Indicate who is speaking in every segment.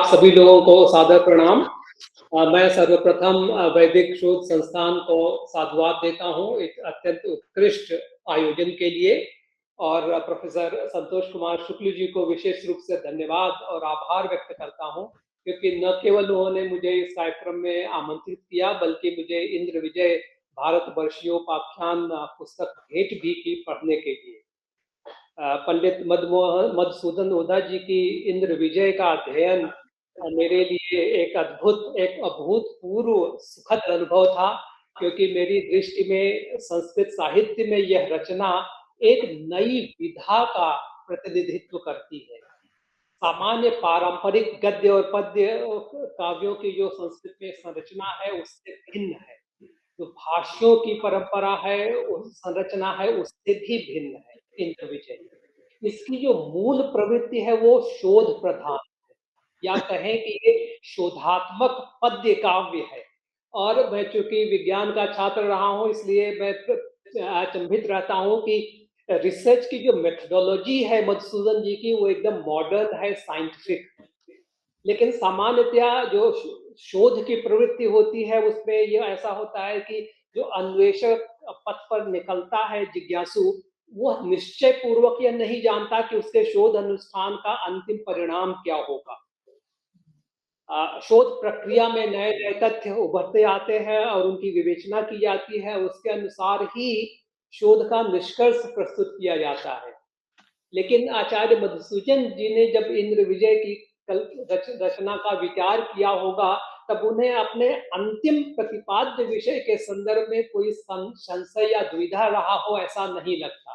Speaker 1: आप सभी लोगों को सादर प्रणाम। मैं सर्वप्रथम वैदिक शोध संस्थान को साधुवाद देता हूं एक अत्यंत उत्कृष्ट आयोजन के लिए और प्रोफेसर संतोष कुमार शुक्ल जी को विशेष रूप से धन्यवाद और आभार व्यक्त करता हूं, क्योंकि न केवल उन्होंने मुझे इस कार्यक्रम में आमंत्रित किया बल्कि मुझे इंद्र विजय भारतवर्षीयोपाख्यान पुस्तक भेंट भी की पढ़ने के लिए। पंडित मधुसूदन ओझा जी की इंद्र विजय का अध्ययन मेरे लिए एक अभूतपूर्व सुखद अनुभव था, क्योंकि मेरी दृष्टि में संस्कृत साहित्य में यह रचना एक नई विधा का प्रतिनिधित्व करती है। सामान्य पारंपरिक गद्य और पद्य काव्यों की जो संस्कृत में संरचना है उससे भिन्न है। जो भाष्यों की परंपरा है, संरचना है, उससे भी भिन्न है इंद्र विजय। इसकी जो मूल प्रवृत्ति है वो शोध प्रधान है, या कहें कि ये शोधात्मक पद्य काव्य है। और मैं चूंकि विज्ञान का छात्र रहा हूं, इसलिए मैं अचंभित रहता हूं कि रिसर्च की जो मेथोडोलॉजी है मधुसूदन जी की वो एकदम मॉडर्न है, साइंटिफिक। लेकिन सामान्यतया जो शोध की प्रवृत्ति होती है उसमें ये ऐसा होता है कि जो अन्वेषक पथ पर निकलता है, जिज्ञासु, वो निश्चय पूर्वक यह नहीं जानता कि उसके शोध अनुष्ठान का अंतिम परिणाम क्या होगा। शोध प्रक्रिया में नए नए तथ्य उभरते आते हैं और उनकी विवेचना की जाती है, उसके अनुसार ही शोध का निष्कर्ष प्रस्तुत किया जाता है। लेकिन आचार्य मधुसूदन जी ने जब इंद्र विजय की रचना का विचार किया होगा, तब उन्हें अपने अंतिम प्रतिपाद्य विषय के संदर्भ में कोई संशय या दुविधा रहा हो ऐसा नहीं लगता।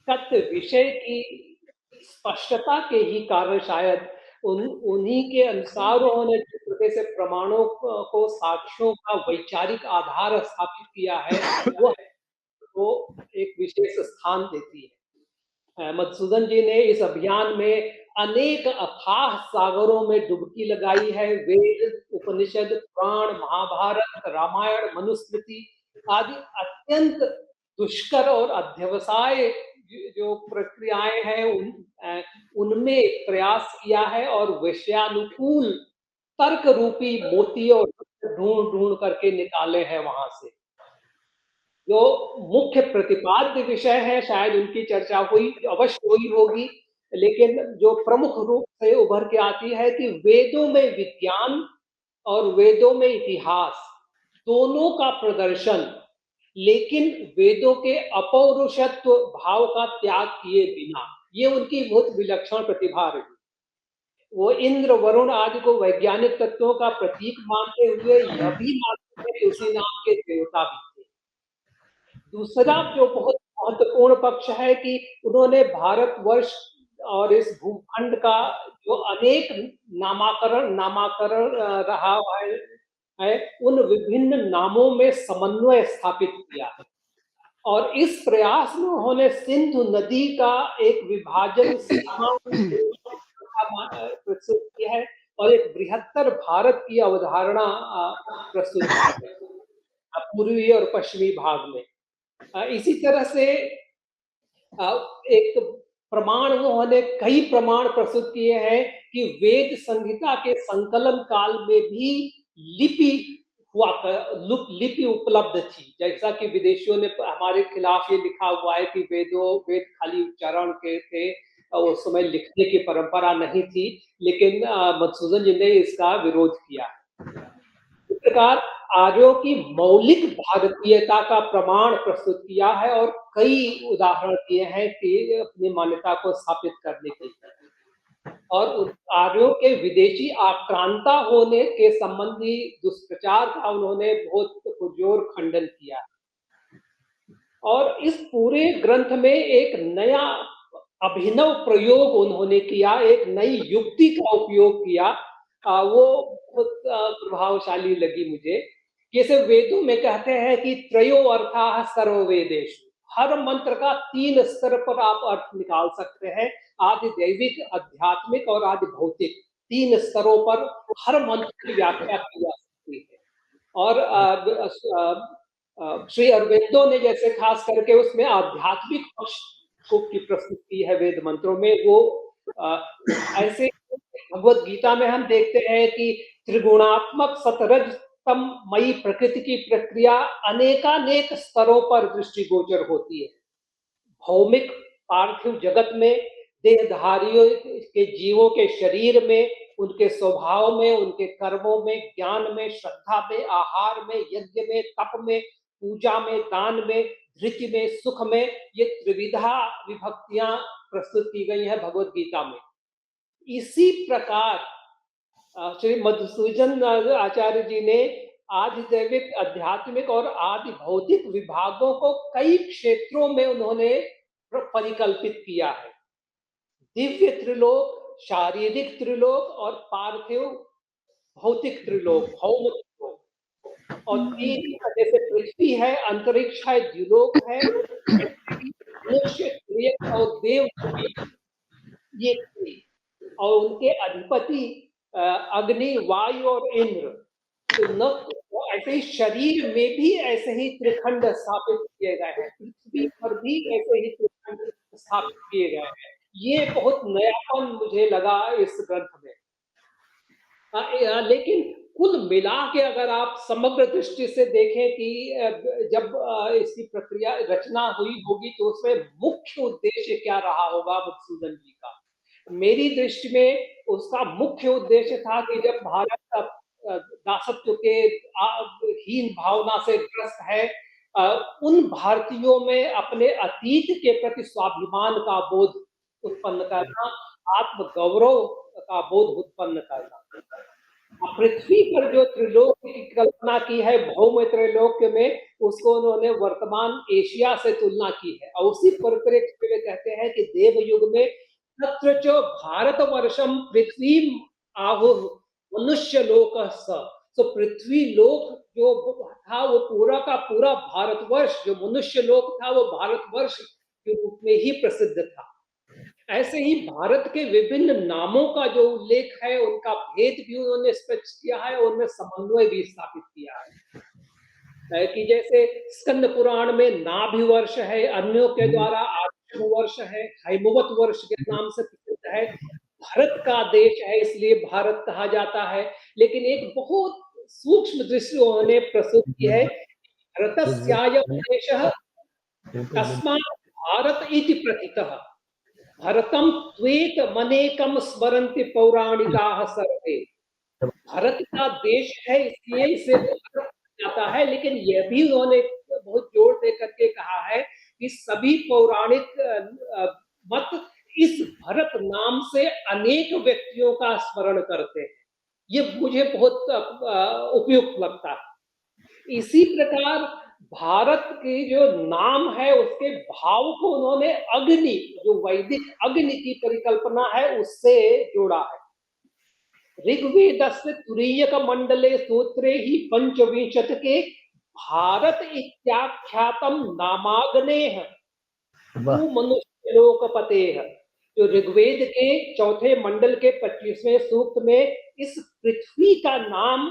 Speaker 1: तत्व विषय की स्पष्टता के ही कारण शायद उन्हीं के अनुसार उन्होंने जिस तरह से प्रमाणों को साक्ष्यों का वैचारिक आधार स्थापित किया है वो एक विशेष स्थान देती है। मधुसूदन जी ने इस अभियान में अनेक अथाह सागरों में डुबकी लगाई है। वेद, उपनिषद, पुराण, महाभारत, रामायण, मनुस्मृति आदि अत्यंत दुष्कर और अध्यवसाय जो प्रक्रियाएं हैं उनमें प्रयास किया है और विषयानुकूल तर्क रूपी मोती और ढूंढ ढूंढ करके निकाले हैं वहां से। जो मुख्य प्रतिपाद्य विषय है शायद उनकी चर्चा हुई अवश्य हुई होगी, लेकिन जो प्रमुख रूप से उभर के आती है कि वेदों में विज्ञान और वेदों में इतिहास दोनों का प्रदर्शन, लेकिन वेदों के अपौरुषत्व भाव का त्याग किए बिना, ये उनकी बहुत विलक्षण प्रतिभा रही। वो इंद्र वरुण आदि को वैज्ञानिक तत्वों का प्रतीक मानते हुए यह भी मानते हैं कि उसी नाम के देवता भी थे। दूसरा जो बहुत महत्वपूर्ण पक्ष है कि उन्होंने भारतवर्ष और इस भूखंड का जो अनेक नामाकरण रहा है उन विभिन्न नामों में समन्वय स्थापित किया और इस प्रयास में उन्होंने सिंधु नदी का एक विभाजन सीमा प्रस्तुत किया है और एक बृहत्तर भारत की अवधारणा प्रस्तुत की है पूर्वी और पश्चिमी भाग में। इसी तरह से एक प्रमाण उन्होंने कई प्रमाण प्रस्तुत किए हैं कि वेद संहिता के संकलन काल में भी लिपि लिपि उपलब्ध थी। जैसा कि विदेशियों ने हमारे खिलाफ ये लिखा हुआ है कि वेद खाली उच्चारण के थे और उस समय लिखने की परंपरा नहीं थी, लेकिन मधुसूदन जी ने इसका विरोध किया। इस प्रकार आर्यों की मौलिक भारतीयता का प्रमाण प्रस्तुत किया है और कई उदाहरण दिए हैं कि अपनी मान्यता को स्थापित करने के लिए। और आर्यों के विदेशी आक्रांता होने के संबंधी दुष्प्रचार का उन्होंने बहुत पुरजोर खंडन किया और इस पूरे ग्रंथ में एक नया अभिनव प्रयोग उन्होंने किया, एक नई युक्ति का उपयोग किया। वो बहुत प्रभावशाली लगी मुझे। जैसे वेदों में कहते हैं कि त्रयो अर्थाः सर्ववेदेषु, हर मंत्र का 3 स्तर पर आप अर्थ निकाल सकते हैं, आदि दैविक, आध्यात्मिक और आदि भौतिक, 3 स्तरों पर हर मंत्र की व्याख्या की जा सकती है। और श्री अरविंदो ने जैसे खास करके उसमें आध्यात्मिक पक्ष की प्रस्तुति है वेद मंत्रों में, वो ऐसे भगवत गीता में हम देखते हैं कि त्रिगुणात्मक सतरज मयी प्रकृति की प्रक्रिया अनेकानेक स्तरों पर दृष्टिगोचर होती है। भौमिक पार्थिव जगत में देहधारियों के जीवों के शरीर में, उनके स्वभाव में, उनके कर्मों में, ज्ञान में, श्रद्धा में, आहार में, यज्ञ में, तप में, पूजा में, दान में, धृति में, सुख में, ये त्रिविधा विभक्तियां प्रस्तुत की गई हैं भगवत गीता में। इसी प्रकार श्री मधुसूदन आचार्य जी ने आधिदैविक, आध्यात्मिक और आदि भौतिक विभागों को कई क्षेत्रों में उन्होंने परिकल्पित किया है। दिव्य त्रिलोक, शारीरिक त्रिलोक और पार्थिव भौतिक त्रिलोक, भौम त्रिलोक। और तीन जैसे पृथ्वी है, अंतरिक्ष है, द्युलोक है, मनुष्य और देव, ये और उनके अधिपति अग्नि, वायु और इंद्र। तो न ऐसे ही शरीर में भी ऐसे ही त्रिखंड स्थापित किए गए हैं, पृथ्वी पर भी ऐसे ही त्रिखंड स्थापित किए गए हैं। ये बहुत नयापन मुझे लगा इस ग्रंथ में। लेकिन कुल मिला के अगर आप समग्र दृष्टि से देखें कि जब इसकी प्रक्रिया रचना हुई होगी तो उसमें मुख्य उद्देश्य क्या रहा होगा मधुसूदन जी का। मेरी दृष्टि में उसका मुख्य उद्देश्य था कि जब भारत दासत्व के हीन भावना से ग्रस्त है, उन भारतीयों में अपने अतीत के प्रति स्वाभिमान का बोध उत्पन्न करना, आत्मगौरव का बोध उत्पन्न करना। पृथ्वी पर जो त्रिलोक की कल्पना की है, भौम त्रैलोक्य में, उसको उन्होंने वर्तमान एशिया से तुलना की है। और उसी परिप्रेक्ष्य में कहते हैं कि देव युग में तत्र च भारतवर्षम पृथ्वी आहु मनुष्य लोक। तो पृथ्वी लोक जो था वो पूरा का पूरा भारतवर्ष, जो मनुष्य लोक था वो भारतवर्ष के रूप में ही प्रसिद्ध था। ऐसे ही भारत के विभिन्न नामों का जो उल्लेख है, उनका भेद भी उन्होंने स्पष्ट किया है, उनमें समन्वय भी स्थापित किया है। कि जैसे स्कंद पुराण में नाभिवर्ष है, अन्यों के द्वारा वर्ष है, हैमवत वर्ष के नाम से प्रसिद्ध है। भारत का देश है इसलिए भारत कहा जाता है। लेकिन एक बहुत सूक्ष्म दृष्टि उन्होंने प्रस्तुत की है, भारतस्यायं देशः तस्मात् भारत इति प्रथितः भरतम त्वेत मनेकम स्मरन्ति पौराणिकाः सर्वे। भारत का देश है इसलिए इसे भारत जाता है, लेकिन यह भी उन्होंने बहुत जोर दे करके कहा है कि सभी पौराणिक मत इस भरत नाम से अनेक व्यक्तियों का स्मरण करते हैं। ये मुझे बहुत उपयुक्त लगता है। इसी प्रकार भारत की जो नाम है उसके भाव को उन्होंने अग्नि, जो वैदिक अग्नि की परिकल्पना है, उससे जोड़ा है। ऋग्वेदस्य तुरीयक मंडले सूत्रे ही पंचविंशतिके भारत इत्याख्यातम नामाग्नेः मनुष्य लोकपतेः। जो ऋग्वेद के चौथे मंडल के 25वें सूक्त में इस पृथ्वी का नाम,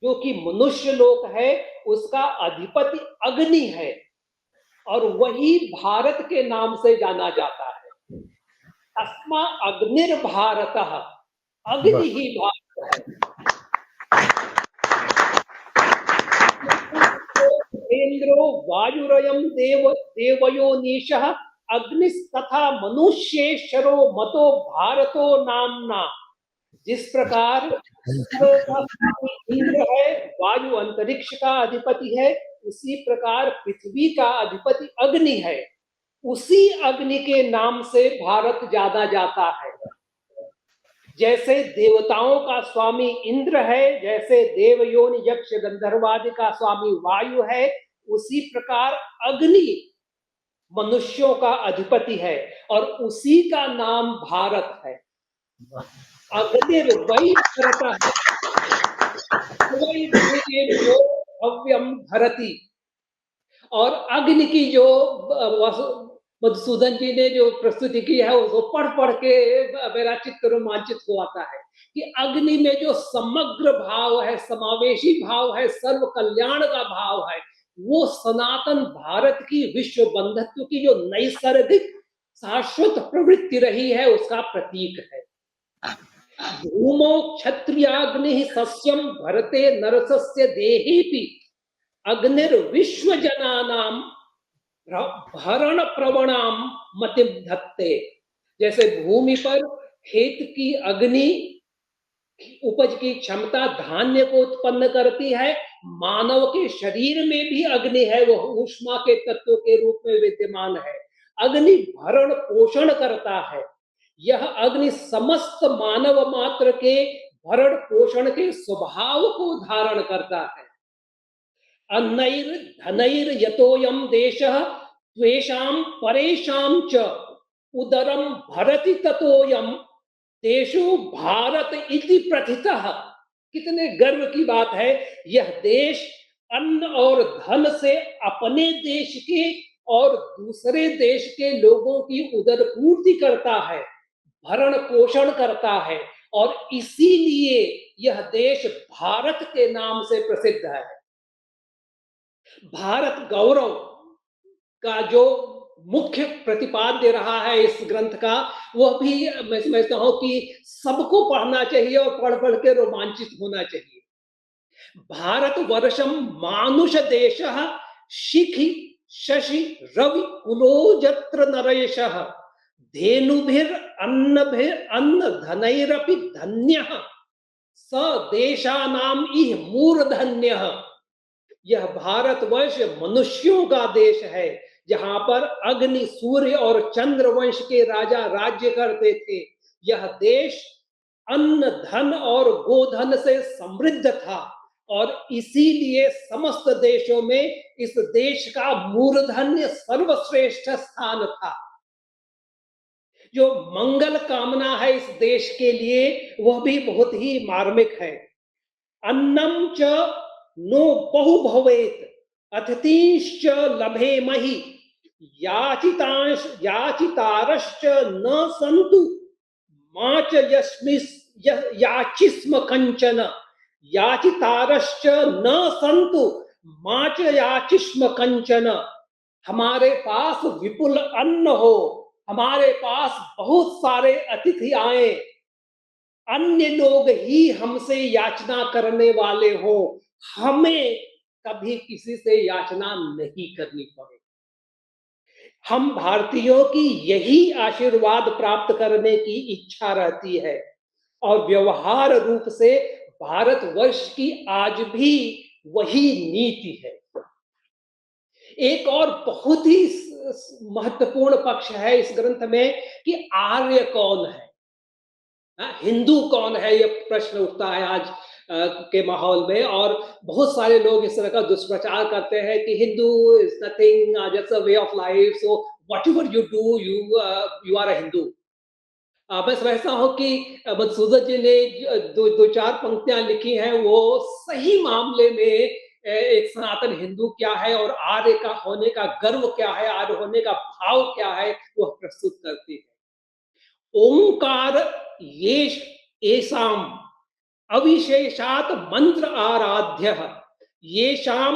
Speaker 1: जो कि मनुष्य लोक है, उसका अधिपति अग्नि है और वही भारत के नाम से जाना जाता है। तस्मा अग्निर्भारतः, अग्नि ही भारत है। इंद्रो वायुरयं देवयोनीशः अग्निस्तथा मनुष्येश्वरो मतो भारतो नामना। जिस प्रकार इंद्र है, वायु अंतरिक्ष का अधिपति है, उसी प्रकार पृथ्वी का अधिपति अग्नि है। उसी अग्नि के नाम से भारत जाना जाता है। जैसे देवताओं का स्वामी इंद्र है, जैसे देवयोनि यक्ष गंधर्वादि का स्वामी वायु है, उसी प्रकार अग्नि मनुष्यों का अधिपति है और उसी का नाम भारत है। अग्निर वही भरतः भव्यम भरती। और अग्नि की जो मधुसूदन जी ने जो प्रस्तुति की है उसको पढ़ के मेरा चित्त रोमांचित हो आता है कि अग्नि में जो समग्र भाव है, समावेशी भाव है, सर्व कल्याण का भाव है, वो सनातन भारत की विश्व बंधुत्व की जो नैसर्गिक शाश्वत प्रवृत्ति रही है उसका प्रतीक है। धूमो क्षत्रियाग्नि सस्यम भरते नरसस्य देहेपि अग्निर्विश्वजनानां भरण प्रवणाम मतिम धत्ते। जैसे भूमि पर खेत की अग्नि उपज की क्षमता धान्य को उत्पन्न करती है, मानव के शरीर में भी अग्नि है, वह ऊष्मा के तत्व के रूप में विद्यमान है। अग्नि भरण पोषण करता है। यह अग्नि समस्त मानव मात्र के भरण पोषण के स्वभाव को धारण करता है। अन्नैर धनैर यतोयम देशः त्वेषां परेषां च उदरम भरति ततोयम देशो भारत इति प्रथितः। कितने गर्व की बात है, यह देश अन्न और धन से अपने देश के और दूसरे देश के लोगों की उदर पूर्ति करता है, भरण पोषण करता है, और इसीलिए यह देश भारत के नाम से प्रसिद्ध है। भारत गौरव का जो मुख्य प्रतिपाद्य रहा है इस ग्रंथ का, वह भी मैं समझता हूं कि सबको पढ़ना चाहिए और पढ़ पढ़ के रोमांचित होना चाहिए। भारत वर्षम मानुष देश शिखि शशि रवि कुलोजत्र नरेशः धेनुभिर अन्न धनैरपि धन्यः स देशानाम इह मूर्धन्यः। यह भारतवर्ष मनुष्यों का देश है, जहां पर अग्नि सूर्य और चंद्र वंश के राजा राज्य करते थे। यह देश अन्न धन और गोधन से समृद्ध था, और इसीलिए समस्त देशों में इस देश का मूर्धन्य सर्वश्रेष्ठ स्थान था। जो मंगल कामना है इस देश के लिए, वह भी बहुत ही मार्मिक है। अन्नम च नो बहु भवेत अतिथिश्च लभेमहि याचितारश्च न सन्तु माच याचिस्म कंचन याचितारश्च न सन्तु माच याचिस्म कंचन। हमारे पास विपुल अन्न हो, हमारे पास बहुत सारे अतिथि आए, अन्य लोग ही हमसे याचना करने वाले हो, हमें कभी किसी से याचना नहीं करनी पड़े। हम भारतीयों की यही आशीर्वाद प्राप्त करने की इच्छा रहती है, और व्यवहार रूप से भारतवर्ष की आज भी वही नीति है। एक और बहुत ही महत्वपूर्ण पक्ष है इस ग्रंथ में कि आर्य कौन है, हिंदू कौन है, यह प्रश्न उठता है आज के माहौल में। और बहुत सारे लोग इस तरह का दुष्प्रचार करते हैं कि Hindu is nothing, just a way of life, so whatever you do you are a Hindu. मैं समझता हूं कि मधुसूदन जी ने दो चार पंक्तियां लिखी हैं, वो सही मामले में एक सनातन हिंदू क्या है और आर्य का होने का गर्व क्या है, आर्य होने का भाव क्या है, वह प्रस्तुत करती है। ओंकार येषाम अविशेषात मंत्र आराध्य येषाम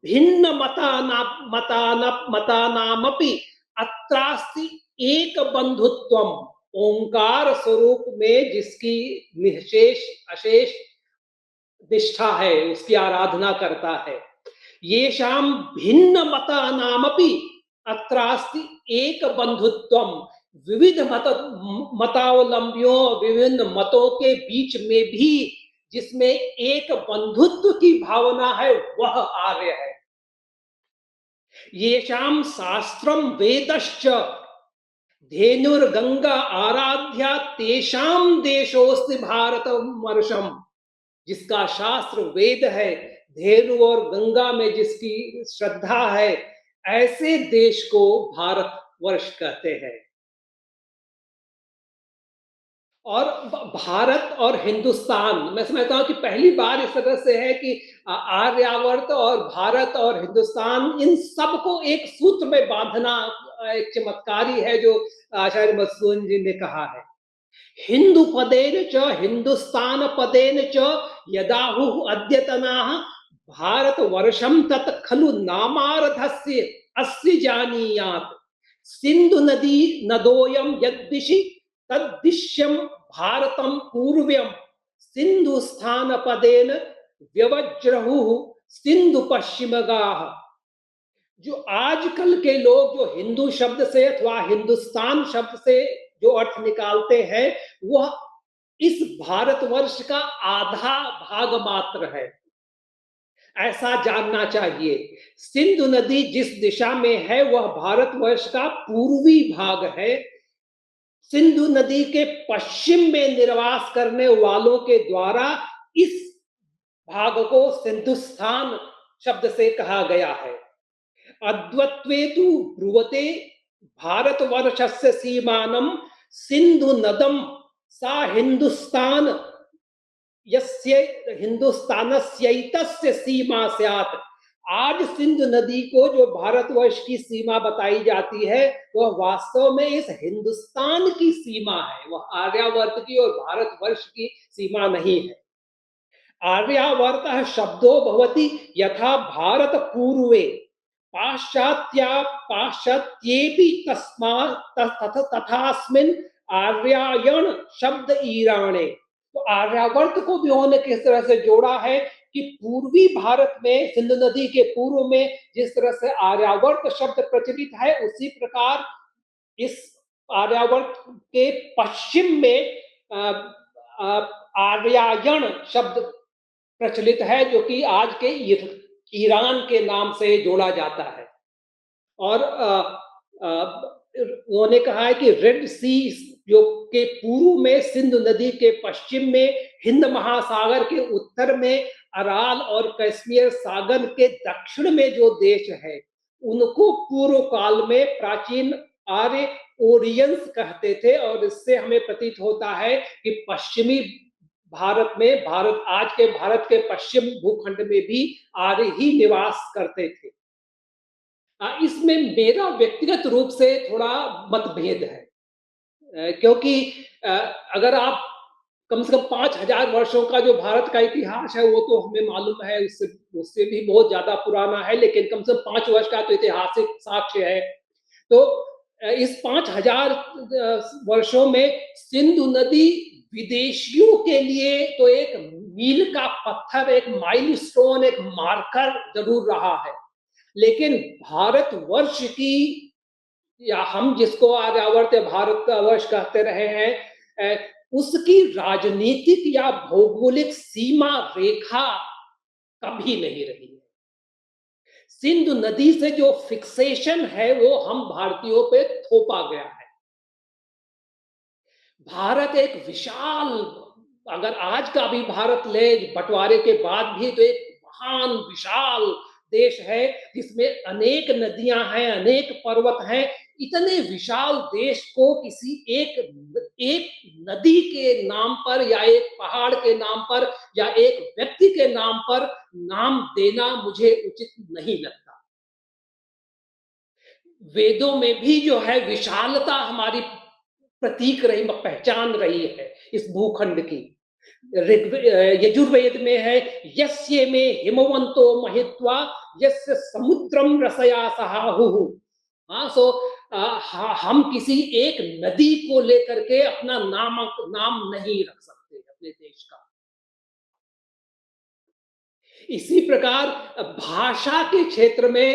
Speaker 1: भिन्न मतानामपि अत्रास्ति एक बंधुत्वम। ओंकार स्वरूप में जिसकी निशेष अशेष निष्ठा है, उसकी आराधना करता है। येषाम भिन्न मतानामपि अत्रास्ति एक बंधुत्वम। विविध मतावलंबियों, विभिन्न मतों के बीच में भी जिसमें एक बंधुत्व की भावना है, वह आर्य है। येषाम शास्त्रम वेदश्च धेनुर्गंगा आराध्या तेषाम देशोस्ति भारतवर्षम। जिसका शास्त्र वेद है, धेनु और गंगा में जिसकी श्रद्धा है, ऐसे देश को भारतवर्ष कहते हैं। और भारत और हिंदुस्तान, मैं समझता हूं कि पहली बार इस तरह से है कि आर्यावर्त और भारत और हिंदुस्तान, इन सब को एक सूत्र में बांधना एक चमत्कारी है जो आचार्य मधुसूदन जी ने कहा है। हिंदू पदेन च हिंदुस्तान पदेन च यदाहु अद्यतनाः भारत वर्षम तत् खलु नामार्धस्य अस्य जानीयात्। सिंधु नदी नदोयम यद्दिशि तद्दिश्यम भारतम पूर्व्यम सिंधुस्थान पदेन व्यवज्रहु सिंधु पश्चिमगाह। जो आजकल के लोग जो हिंदू शब्द से अथवा हिंदुस्तान शब्द से जो अर्थ निकालते हैं, वह इस भारतवर्ष का आधा भाग मात्र है, ऐसा जानना चाहिए। सिंधु नदी जिस दिशा में है वह भारतवर्ष का पूर्वी भाग है। सिंधु नदी के पश्चिम में निर्वास करने वालों के द्वारा इस भाग को सिंधुस्थान शब्द से कहा गया है। अद्वत्वे तु ब्रुवते भारतवर्षस्य सीमानं सिंधु नदम सा हिंदुस्तान यस्य हिंदुस्तानस्यैतस्य सीमा स्यात्। आज सिंधु नदी को जो भारतवर्ष की सीमा बताई जाती है वह वास्तव में इस हिंदुस्तान की सीमा है, वह आर्यावर्त की और भारतवर्ष की सीमा नहीं है। आर्यावर्तः शब्दो भवति यथा भारत पूर्वे पाश्चात्या पाश्चात्येपि तस्मात् तथास्मिन् आर्यायण शब्द ईराणे। तो आर्यावर्त को भी उन्होंने किस तरह से जोड़ा है कि पूर्वी भारत में सिंधु नदी के पूर्व में जिस तरह से आर्यावर्त शब्द प्रचलित है, उसी प्रकार इस आर्यावर्त के पश्चिम में आर्यायन शब्द प्रचलित है, जो कि आज के ईरान के नाम से जोड़ा जाता है। और उन्होंने कहा है कि रेड सी जो के पूर्व में सिंधु नदी के पश्चिम में हिंद महासागर के उत्तर में अराल और कश्मीर सागर के दक्षिण में जो देश है उनको पूर्व काल में प्राचीन आर्य ओरियंस कहते थे। और इससे हमें प्रतीत होता है कि पश्चिमी भारत में आज के भारत के पश्चिम भूखंड में भी आर्य ही निवास करते थे। इसमें मेरा व्यक्तिगत रूप से थोड़ा मतभेद है, क्योंकि अगर आप कम से कम 5000 वर्षों का जो भारत का इतिहास है वो तो हमें मालूम है, उससे भी बहुत ज्यादा पुराना है, लेकिन कम से कम 5 वर्ष का तो ऐतिहासिक साक्ष्य है। तो इस 5000 वर्षों में सिंधु नदी विदेशियों के लिए तो एक मील का पत्थर, एक माइलस्टोन, एक मार्कर जरूर रहा है, लेकिन भारतवर्ष की, या हम जिसको आर्यावर्त या भारतवर्ष कहते रहे हैं, उसकी राजनीतिक या भौगोलिक सीमा रेखा कभी नहीं रही है। सिंधु नदी से जो फिक्सेशन है वो हम भारतीयों पे थोपा गया है। भारत एक विशाल, अगर आज का भी भारत ले बंटवारे के बाद भी, तो एक महान विशाल देश है जिसमें अनेक नदियां हैं, अनेक पर्वत हैं। इतने विशाल देश को किसी एक नदी के नाम पर या एक पहाड़ के नाम पर या एक व्यक्ति के नाम पर नाम देना मुझे उचित नहीं लगता। वेदों में भी जो है विशालता हमारी प्रतीक रही, पहचान रही है इस भूखंड की। यजुर्वेद में है यस्य में हिमवंतो महित्वा यस्य समुद्रम रसया सहाहुः। हम किसी एक नदी को लेकर के अपना नाम नहीं रख सकते अपने देश का। इसी प्रकार भाषा के क्षेत्र में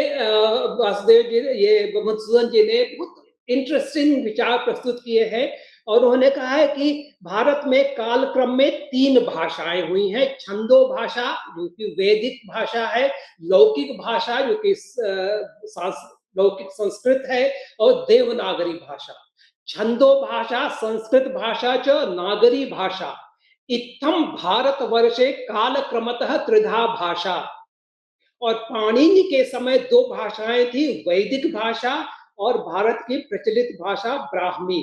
Speaker 1: वासुदेव जी, ये मधुसूदन जी ने बहुत इंटरेस्टिंग विचार प्रस्तुत किए हैं। और उन्होंने कहा है कि भारत में कालक्रम में 3 भाषाएं हुई हैं। छंदो भाषा जो कि वैदिक भाषा है, लौकिक भाषा जो कि लौकिक संस्कृत है, और देवनागरी भाषा। छंदो भाषा संस्कृत भाषा च नागरी भाषा। इत्थम भारतवर्षे कालक्रमतः त्रिधा भाषा। और पाणिनि के समय 2 भाषाएं थी, वैदिक भाषा और भारत की प्रचलित भाषा ब्राह्मी।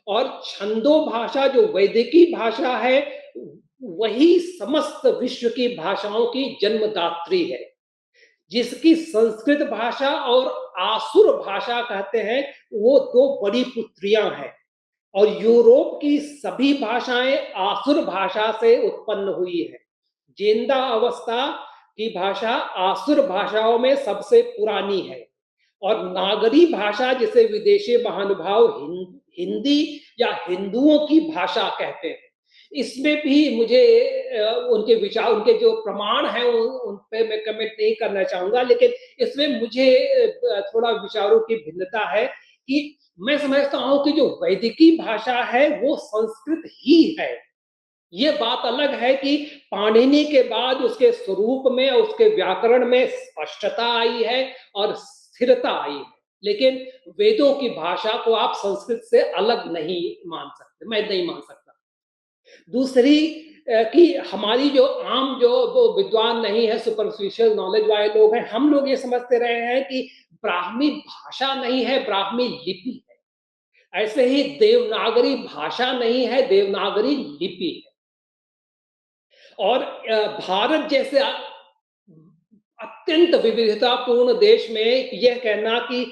Speaker 1: और छंदो भाषा जो वैदिकी भाषा है वही समस्त विश्व की भाषाओं की जन्मदात्री है, जिसकी संस्कृत भाषा और आसुर भाषा कहते हैं वो 2 बड़ी पुत्रियां हैं। और यूरोप की सभी भाषाएं आसुर भाषा से उत्पन्न हुई है। जेंदा अवस्था की भाषा आसुर भाषाओं में सबसे पुरानी है। और नागरी भाषा जिसे विदेशी महानुभाव हिंदी या हिंदुओं की भाषा कहते हैं। इसमें भी मुझे उनके विचार, उनके जो प्रमाण हैं उन पे मैं कमेंट नहीं करना चाहूँगा, लेकिन इसमें मुझे थोड़ा विचारों की भिन्नता है कि मैं समझता हूँ कि जो वैदिकी भाषा है वो संस्कृत ही है। ये बात अलग है कि पाणिनि के बाद उसके स्वरूप में, उसके व्याकरण में स्पष्टता आई है और स्थिरता आई है। लेकिन वेदों की भाषा को आप संस्कृत से अलग नहीं मान सकते, मैं नहीं मान सकता। दूसरी कि हमारी जो आम जो वो विद्वान नहीं है, सुपरफिशियल नॉलेज वाले लोग हैं, हम लोग ये समझते रहे हैं कि ब्राह्मी भाषा नहीं है, ब्राह्मी लिपि है। ऐसे ही देवनागरी भाषा नहीं है, देवनागरी लिपि है। और भारत जैसे अत्यंत विविधतापूर्ण देश में यह कहना कि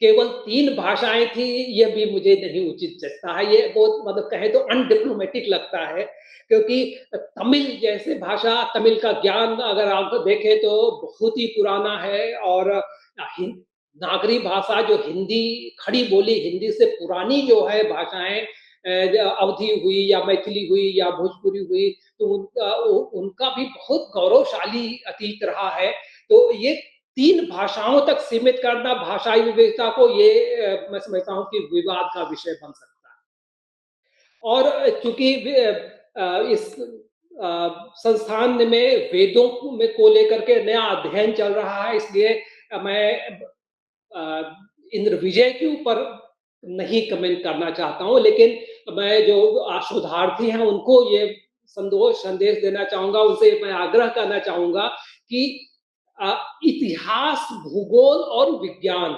Speaker 1: केवल 3 भाषाएँ थी, यह भी मुझे नहीं उचित जचता है। ये बहुत मतलब कहें तो अनडिप्लोमैटिक लगता है, क्योंकि तमिल जैसे भाषा, तमिल का ज्ञान अगर आप देखें तो बहुत ही पुराना है, और हिन नागरी भाषा जो हिंदी, खड़ी बोली हिंदी से पुरानी जो है भाषाएँ, अवधी हुई या मैथिली हुई या भोजपुरी हुई, तो उनका भी बहुत गौरवशाली अतीत रहा है। तो ये 3 भाषाओं तक सीमित करना भाषाई विविधता को, ये मैं समझता हूँ कि विवाद का विषय बन सकता है। और चूँकि इस संस्थान में वेदों में को लेकर के नया अध्ययन चल रहा है, इसलिए मैं इंद्र विजय के ऊपर नहीं कमेंट करना चाहता हूँ, लेकिन मैं जो शोधार्थी हैं उनको ये संदेश देना चाहूँगा, उनसे मैं आग्रह करना चाहूँगा कि अ, इतिहास, भूगोल और विज्ञान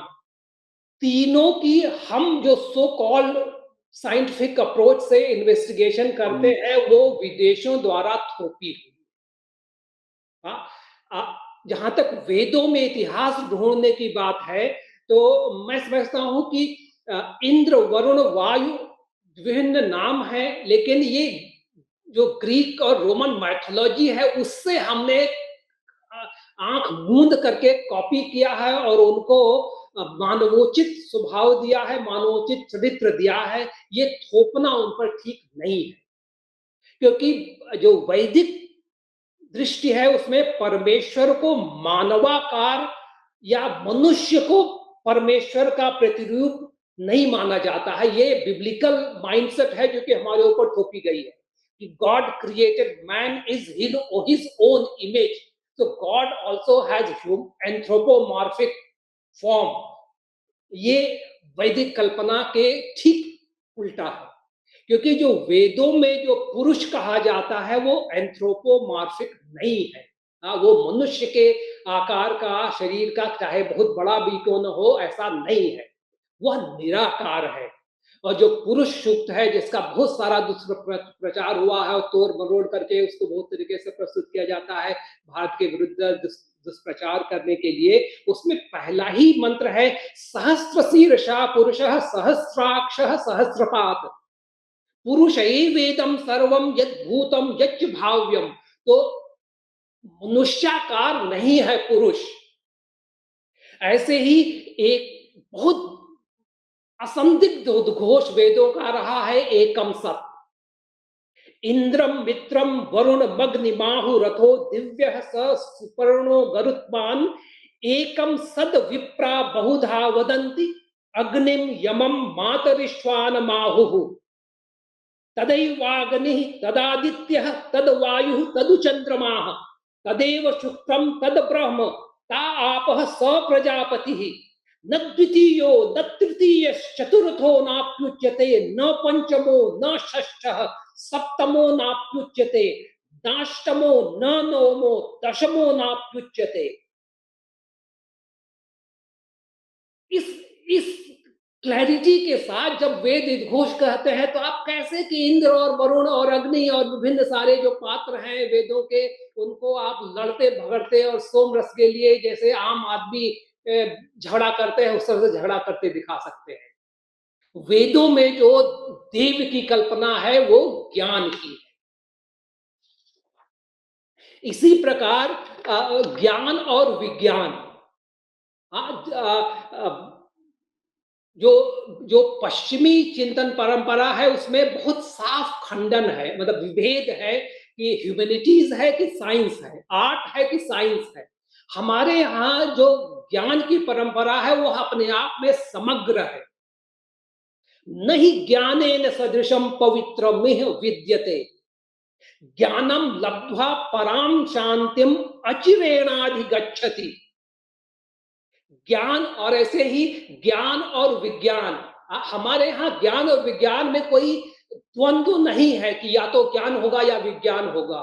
Speaker 1: तीनों की हम जो सो कॉल्ड साइंटिफिक अप्रोच से इन्वेस्टिगेशन करते हैं, वो विदेशों द्वारा थोपी हुई। हाँ, जहाँ तक वेदों में इतिहास ढूँढने की बात है, तो मैं समझता हूँ कि इंद्र, वरुण, वायु विभिन्न नाम हैं, लेकिन ये जो ग्रीक और रोमन माइथोलॉजी है, उससे हमने आँख मूंद करके कॉपी किया है और उनको मानवोचित स्वभाव दिया है, मानवोचित चरित्र दिया है। ये थोपना उन पर ठीक नहीं है, क्योंकि जो वैदिक दृष्टि है उसमें परमेश्वर को मानवाकार या मनुष्य को परमेश्वर का प्रतिरूप नहीं माना जाता है। ये बिब्लिकल माइंडसेट है जो कि हमारे ऊपर थोपी गई है कि God created man is his own image, so God also has anthropomorphic form। ये वैदिक कल्पना के ठीक उल्टा है, क्योंकि जो वेदों में जो पुरुष कहा जाता है वो एंथ्रोपोमॉर्फिक नहीं है। हाँ, वो मनुष्य के आकार का, शरीर का, चाहे बहुत बड़ा भी क्यों न हो, ऐसा नहीं है। वह निराकार है। और जो पुरुष सूक्त है, जिसका बहुत सारा दुष्प्रचार हुआ है और तोड़ मरोड़ करके उसको बहुत तरीके से प्रस्तुत किया जाता है भारत के विरुद्ध दुष्प्रचार करने के लिए, उसमें पहला ही मंत्र है सहस्त्र शीर्षा पुरुष सहस्राक्ष सहस्रपात पुरुष वेदम सर्वम यद भूतम यच्च भाव्यम। तो मनुष्याकार नहीं है पुरुष। ऐसे ही एक बहुत असंदिग्ध उद्घोष वेदों का रहा है एकम सत। इंद्रम मित्रम वरुण मग्निमाहु रथो दिव्य स सुपर्णो गरुत्मान एकम सद विप्रा बहुधा वदंती अग्निम यमम मातरिश्वान माहु तदैवाग्नि तदादित्य तदवायु तदु चंद्रमा तदेव शुक्रम तद ब्रह्म ता आपः स प्रजापति न द्वितीयो न तृतीय चतुर्थो नाप्युच्यते न पंचमो न षष्ठः सप्तमो नाप्युच्यते नाष्टमो न नवमो दशमो नाप्युच्यते। इस इस क्लैरिटी के साथ जब वेद उद्घोष कहते हैं, तो आप कैसे कि इंद्र और वरुण और अग्नि और विभिन्न सारे जो पात्र हैं वेदों के, उनको आप लड़ते भगड़ते और सोम रस के लिए जैसे आम आदमी झगड़ा करते हैं, उस तरह से झगड़ा करते दिखा सकते हैं। वेदों में जो देव की कल्पना है वो ज्ञान की है। इसी प्रकार ज्ञान और विज्ञान, जो जो पश्चिमी चिंतन परंपरा है उसमें बहुत साफ खंडन है, मतलब विभेद है कि ह्यूमैनिटीज है कि साइंस है, आर्ट है कि साइंस है। हमारे यहाँ जो ज्ञान की परंपरा है वो अपने आप में समग्र है। नहीं ज्ञानेन सदृशम पवित्रमिह विद्यते, ज्ञानम लब्ध्वा पराम शांतिम अचिरेणाधिगच्छति। ज्ञान और ऐसे ही ज्ञान और विज्ञान, हमारे यहाँ ज्ञान और विज्ञान में कोई द्वंद्व नहीं है कि या तो ज्ञान होगा या विज्ञान होगा।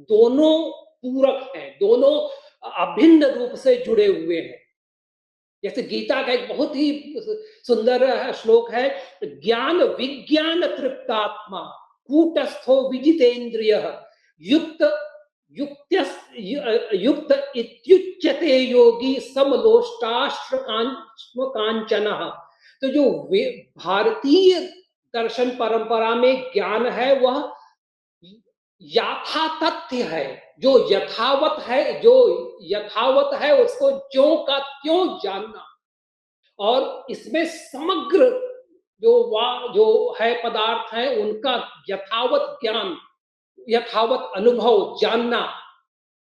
Speaker 1: दोनों पूरक हैं, दोनों अभिन्न रूप से जुड़े हुए हैं। जैसे गीता का एक बहुत ही सुंदर श्लोक है, ज्ञान विज्ञान तृप्तात्मा कूटस्थो विजितेन्द्रिय युक्त युक्त इत्युच्यते योगी समलोष्टाश्र कांचन। तो जो भारतीय दर्शन परंपरा में ज्ञान है वह यथा तथ्य है, जो यथावत है उसको ज्यों का त्यों जानना, और इसमें समग्र जो है पदार्थ है उनका यथावत ज्ञान, यथावत अनुभव जानना,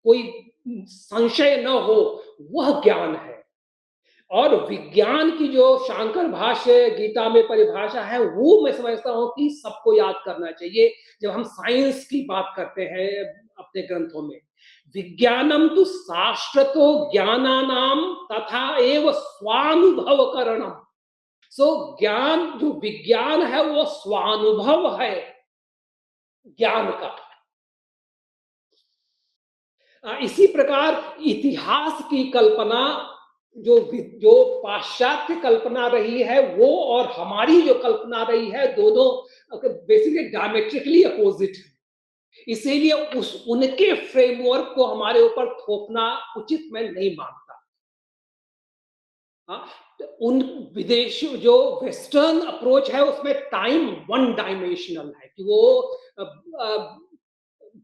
Speaker 1: कोई संशय न हो, वह ज्ञान है। और विज्ञान की जो शांकर भाष्य गीता में परिभाषा है वो मैं समझता हूं कि सबको याद करना चाहिए जब हम साइंस की बात करते हैं अपने ग्रंथों में। विज्ञानम तो शास्त्रतो ज्ञानानाम तथा एव स्वानुभव करणम। सो ज्ञान जो विज्ञान है वो स्वानुभव है ज्ञान का। इसी प्रकार इतिहास की कल्पना, जो जो पाश्चात्य कल्पना रही है वो और हमारी जो कल्पना रही है, दोनों बेसिकली डायमेट्रिकली अपोजिट है। इसीलिए उनके फ्रेमवर्क को हमारे ऊपर थोपना उचित मैं नहीं मानता। तो उन विदेशी जो वेस्टर्न अप्रोच है उसमें टाइम वन डायमेंशनल है कि वो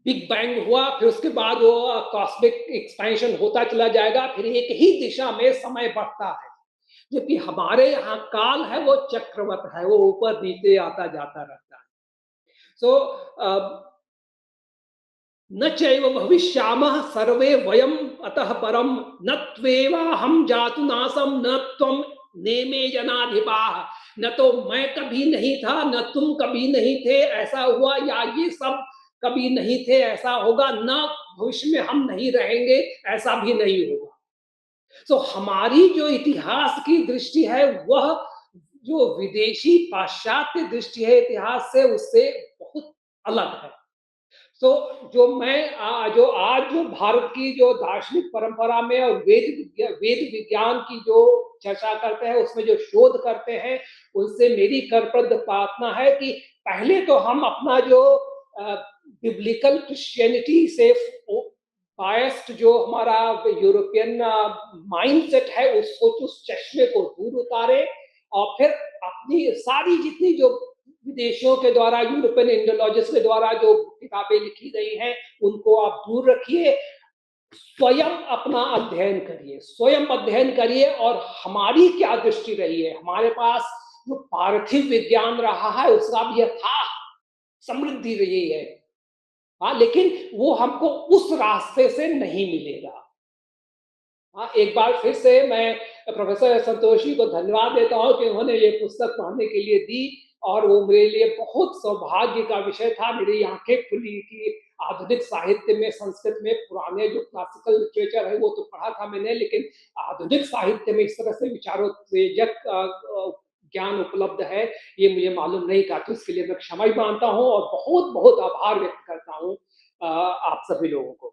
Speaker 1: बिग बैंग हुआ, फिर उसके बाद वो कॉस्मिक एक्सपेंशन होता चला जाएगा, फिर एक ही दिशा में समय बढ़ता है। जबकि हमारे यहाँ काल है वो चक्रवत है, वो ऊपर नीचे आता जाता रहता है। सो न चैव भविष्यामः सर्वे वयम अतः परम न त्वेवा हम जातु नासम न त्वम नेमे जनाधिपाः। न तो मैं कभी नहीं था, न तुम कभी नहीं थे ऐसा हुआ, या ये सब कभी नहीं थे ऐसा होगा, न भविष्य में हम नहीं रहेंगे ऐसा भी नहीं होगा। तो हमारी जो इतिहास की दृष्टि है वह जो विदेशी पाश्चात्य दृष्टि है इतिहास से, उससे बहुत अलग है। तो जो आज जो भारत की जो दार्शनिक परंपरा में और वेद विज्ञान की जो चर्चा करते हैं, उसमें जो शोध करते हैं, उनसे मेरी करप्रद प्रार्थना है कि पहले तो हम अपना जो बिब्लिकल क्रिश्चियनिटी से बायस्ड जो हमारा यूरोपियन माइंडसेट है उसको, उस चश्मे को दूर उतारे, और फिर अपनी सारी जितनी जो विदेशियों के द्वारा, यूरोपियन इंडोलॉजिस्ट के द्वारा जो किताबें लिखी गई हैं उनको आप दूर रखिए, स्वयं अपना अध्ययन करिए, स्वयं अध्ययन करिए। और हमारी क्या दृष्टि रही है, हमारे पास जो पार्थिव विज्ञान रहा है उसका भी था समृद्धि रही है, हाँ, लेकिन वो हमको उस रास्ते से नहीं मिलेगा। हाँ, एक बार फिर से मैं प्रोफेसर संतोषी को धन्यवाद देता हूँ कि उन्होंने ये पुस्तक पढ़ने के लिए दी, और वो मेरे लिए बहुत सौभाग्य का विषय था। मेरी आंखें खुली कि आधुनिक साहित्य में, संस्कृत में पुराने जो क्लासिकल लिटरेचर है वो तो पढ़ा था मैंने, लेकिन आधुनिक साहित्य में इस तरह से विचारोत्तेजक ज्ञान उपलब्ध है ये मुझे मालूम नहीं था। तो इसके लिए मैं क्षमा मानता हूँ और बहुत बहुत आभार व्यक्त करता हूँ आप सभी लोगों को।